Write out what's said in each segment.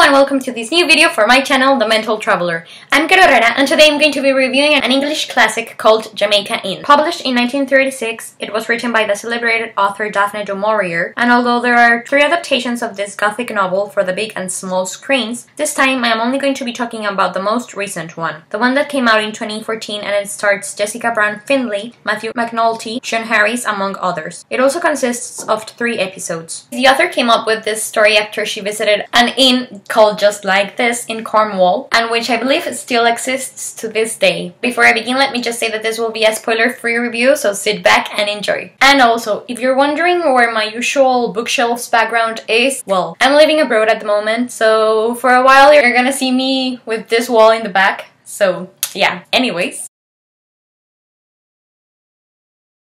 and welcome to this new video for my channel, The Mental Traveler. I'm Carolina, and today I'm going to be reviewing an English classic called Jamaica Inn. Published in 1936, it was written by the celebrated author Daphne du Maurier, and although there are 3 adaptations of this Gothic novel for the big and small screens, this time I am only going to be talking about the most recent one. The one that came out in 2014, and it stars Jessica Brown Findlay, Matthew McNulty, Sean Harris, among others. It also consists of 3 episodes. The author came up with this story after she visited an inn called Just Like This in Cornwall, and which I believe still exists to this day. Before I begin, let me just say that this will be a spoiler-free review, so sit back and enjoy. And also, if you're wondering where my usual bookshelves background is, well, I'm living abroad at the moment, so for a while you're gonna see me with this wall in the back. So yeah, anyways.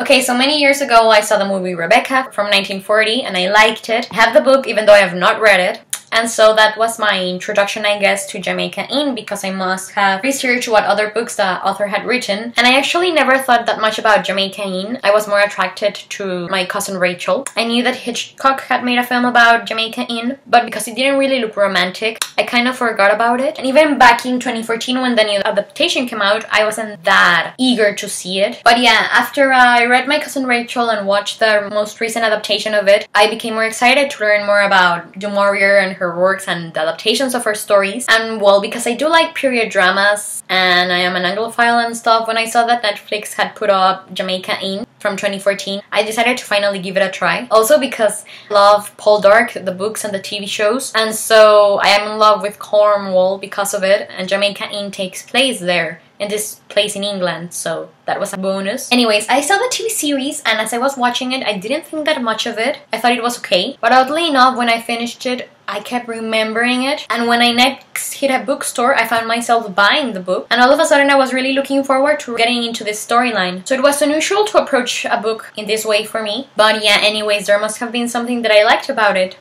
Okay, so many years ago I saw the movie Rebecca from 1940 and I liked it. I have the book even though I have not read it. And so that was my introduction, I guess, to Jamaica Inn, because I must have researched what other books the author had written. And I actually never thought that much about Jamaica Inn. I was more attracted to my cousin Rachel. I knew that Hitchcock had made a film about Jamaica Inn, but because it didn't really look romantic, I kind of forgot about it. And even back in 2014 when the new adaptation came out, I wasn't that eager to see it. But yeah, after I read my cousin Rachel and watched the most recent adaptation of it, I became more excited to learn more about du Maurier and her works and the adaptations of her stories. And well, because I do like period dramas and I am an Anglophile and stuff, when I saw that Netflix had put up Jamaica Inn from 2014, I decided to finally give it a try. Also because I love Paul Dark, the books and the TV shows, and so I am in love with Cornwall because of it, and Jamaica Inn takes place there, in this place in England, so that was a bonus. Anyways, I saw the TV series, and as I was watching it, I didn't think that much of it. I thought it was okay, but oddly enough, when I finished it, I kept remembering it, and when I next hit a bookstore, I found myself buying the book, and all of a sudden I was really looking forward to getting into this storyline. So it was unusual to approach a book in this way for me, but yeah, anyways, there must have been something that I liked about it.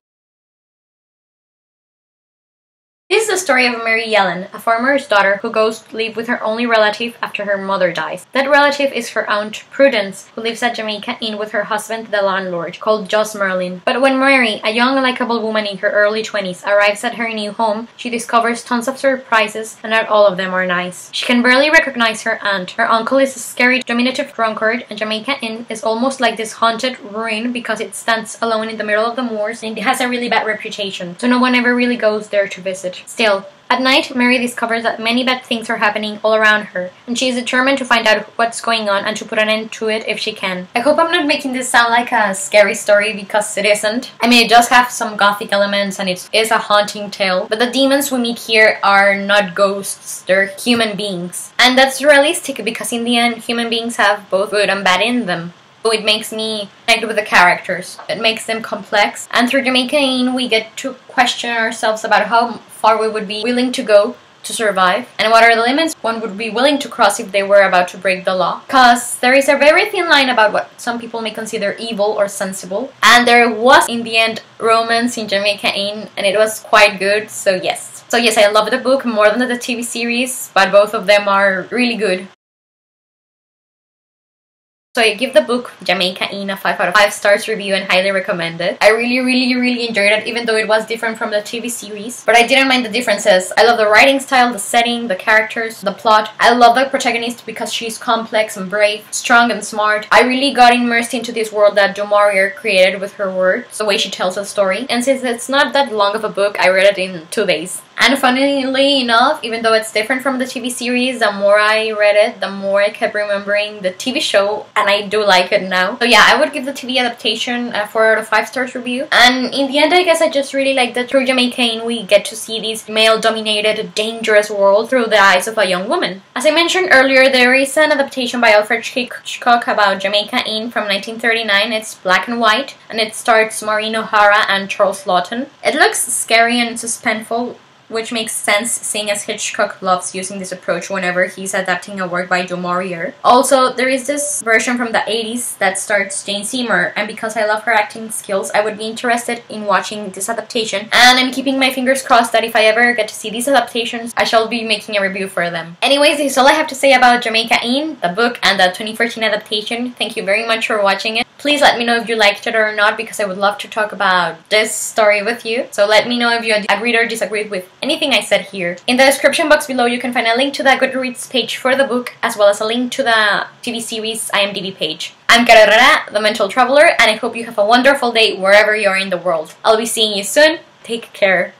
This is the story of Mary Yellen, a farmer's daughter who goes to live with her only relative after her mother dies. That relative is her aunt Prudence, who lives at Jamaica Inn with her husband, the landlord, called Joss Merlin. But when Mary, a young, likable woman in her early 20s, arrives at her new home, she discovers tons of surprises, and not all of them are nice. She can barely recognize her aunt. Her uncle is a scary, diminutive drunkard, and Jamaica Inn is almost like this haunted ruin because it stands alone in the middle of the moors, and it has a really bad reputation, so no one ever really goes there to visit. Still, at night, Mary discovers that many bad things are happening all around her, and she is determined to find out what's going on and to put an end to it if she can. I hope I'm not making this sound like a scary story, because it isn't. I mean, it does have some gothic elements and it is a haunting tale, but the demons we meet here are not ghosts, they're human beings. And that's realistic because in the end, human beings have both good and bad in them. So it makes me connect with the characters. It makes them complex. And through Jamaica Inn, we get to question ourselves about how far we would be willing to go to survive, and what are the limits one would be willing to cross if they were about to break the law. Because there is a very thin line about what some people may consider evil or sensible. And there was, in the end, romance in Jamaica Inn, and it was quite good, so yes. So yes, I love the book more than the TV series, but both of them are really good. So I give the book Jamaica Inn a 5 out of 5 stars review and highly recommend it. I really enjoyed it, even though it was different from the TV series. But I didn't mind the differences. I love the writing style, the setting, the characters, the plot. I love the protagonist because she's complex and brave, strong and smart. I really got immersed into this world that du Maurier created with her words, the way she tells a story. And since it's not that long of a book, I read it in 2 days. And funnily enough, even though it's different from the TV series, the more I read it, the more I kept remembering the TV show, and I do like it now. So yeah, I would give the TV adaptation a 4 out of 5 stars review. And in the end, I guess I just really like that through Jamaica Inn, we get to see this male-dominated, dangerous world through the eyes of a young woman. As I mentioned earlier, there is an adaptation by Alfred Hitchcock about Jamaica Inn from 1939. It's black and white, and it stars Maureen O'Hara and Charles Lawton. It looks scary and suspenseful, which makes sense seeing as Hitchcock loves using this approach whenever he's adapting a work by du Maurier. Also, there is this version from the 80s that stars Jane Seymour, and because I love her acting skills, I would be interested in watching this adaptation, and I'm keeping my fingers crossed that if I ever get to see these adaptations, I shall be making a review for them. Anyways, this is all I have to say about Jamaica Inn, the book, and the 2014 adaptation. Thank you very much for watching it. Please let me know if you liked it or not, because I would love to talk about this story with you. So let me know if you agreed or disagreed with anything I said here. In the description box below you can find a link to the Goodreads page for the book, as well as a link to the TV series IMDb page. I'm Carolina, the Mental Traveler, and I hope you have a wonderful day wherever you are in the world. I'll be seeing you soon. Take care.